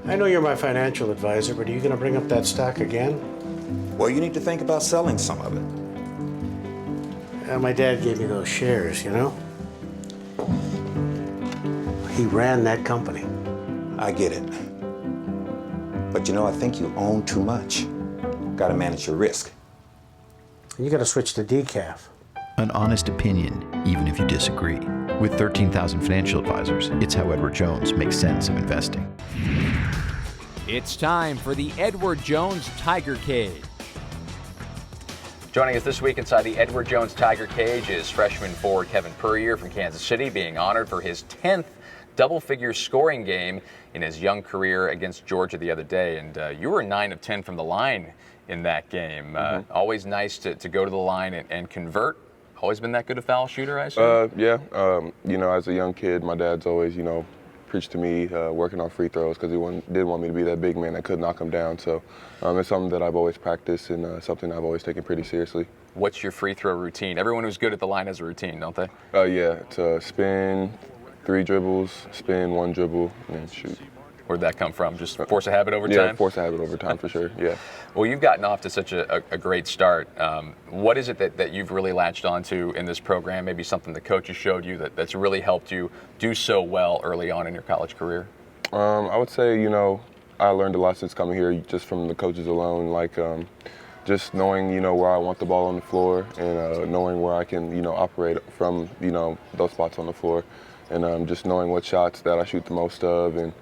I know you're my financial advisor, but are you going to bring up that stock again? Well, you need to think about selling some of it. My dad gave me those shares, you know? He ran that company. I get it. But you know, I think you own too much. Got to manage your risk. You got to switch to decaf. An honest opinion, even if you disagree. With 13,000 financial advisors, it's how Edward Jones makes sense of investing. It's time for the Edward Jones Tiger Cage. Joining us this week inside the Edward Jones Tiger Cage is freshman forward Kevin Puryear from Kansas City, being honored for his 10th double-figure scoring game in his young career against Georgia the other day. And you were 9 of 10 from the line in that game. Always nice to go to the line and convert. Always been that good a foul shooter, I assume? Yeah. You know, as a young kid, my dad's always, you know, preached to me working on free throws because he didn't want me to be that big man that could knock him down. So it's something that I've always practiced and something I've always taken pretty seriously. What's your free throw routine? Everyone who's good at the line has a routine, don't they? Yeah, it's spin, 3 dribbles, spin, 1 dribble, and then shoot. Where'd that come from? Just force a habit over time? Yeah, force a habit over time for sure, yeah. Well, you've gotten off to such a great start. What is it that you've really latched onto in this program? Maybe something the coaches showed you that's really helped you do so well early on in your college career? I would say, you know, I learned a lot since coming here just from the coaches alone, like just knowing, you know, where I want the ball on the floor and knowing where I can, you know, operate from, you know, those spots on the floor. And just knowing what shots that I shoot the most of and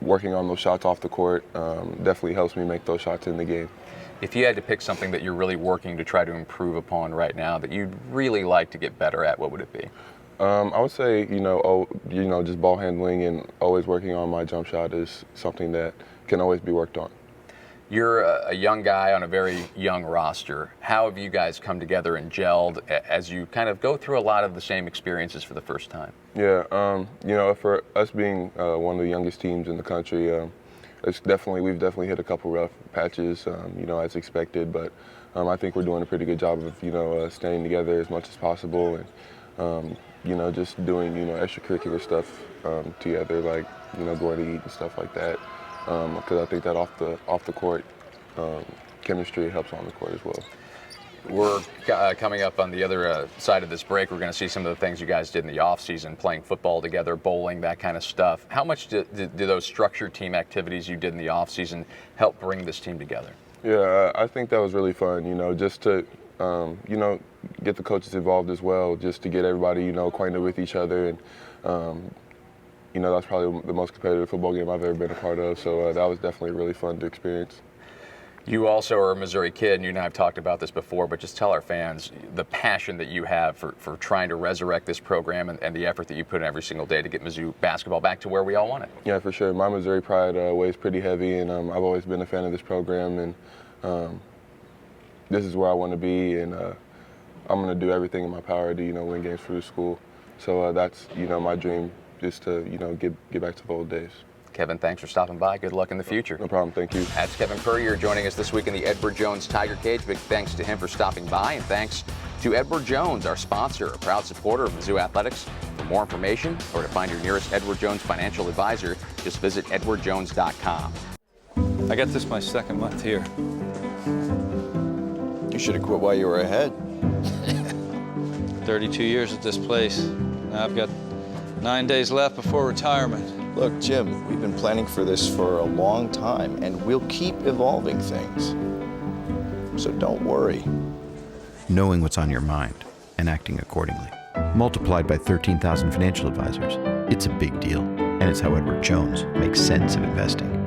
working on those shots off the court definitely helps me make those shots in the game. If you had to pick something that you're really working to try to improve upon right now that you'd really like to get better at, what would it be? I would say, you know, just ball handling and always working on my jump shot is something that can always be worked on. You're a young guy on a very young roster. How have you guys come together and gelled as you kind of go through a lot of the same experiences for the first time? Yeah, you know, for us being one of the youngest teams in the country, we've definitely hit a couple rough patches, you know, as expected. But I think we're doing a pretty good job of, you know, staying together as much as possible and, you know, just doing, you know, extracurricular stuff together, like, you know, going to eat and stuff like that. Because I think that off the court chemistry helps on the court as well. We're coming up on the other side of this break. We're going to see some of the things you guys did in the off season, playing football together, bowling, that kind of stuff. How much do those structured team activities you did in the off season help bring this team together? Yeah, I think that was really fun. You know, just to you know, get the coaches involved as well, just to get everybody, you know, acquainted with each other and. You know, that's probably the most competitive football game I've ever been a part of, so that was definitely really fun to experience. You also are a Missouri kid, and you and I have talked about this before, but just tell our fans the passion that you have for trying to resurrect this program and the effort that you put in every single day to get Mizzou basketball back to where we all want it. Yeah, for sure. My Missouri pride weighs pretty heavy, and I've always been a fan of this program, and this is where I want to be, and I'm going to do everything in my power to, you know, win games for the school. So that's, you know, my dream. Just to, you know, get back to the old days. Kevin, thanks for stopping by. Good luck in the future. No problem. Thank you. That's Kevin Puryear joining us this week in the Edward Jones Tiger Cage. Big thanks to him for stopping by, and thanks to Edward Jones, our sponsor, a proud supporter of Mizzou Athletics. For more information or to find your nearest Edward Jones financial advisor, just visit edwardjones.com. I got this my 2nd month here. You should have quit while you were ahead. 32 years at this place. Now I've got 9 days left before retirement. Look, Jim, we've been planning for this for a long time, and we'll keep evolving things. So don't worry. Knowing what's on your mind and acting accordingly. Multiplied by 13,000 financial advisors, it's a big deal. And it's how Edward Jones makes sense of investing.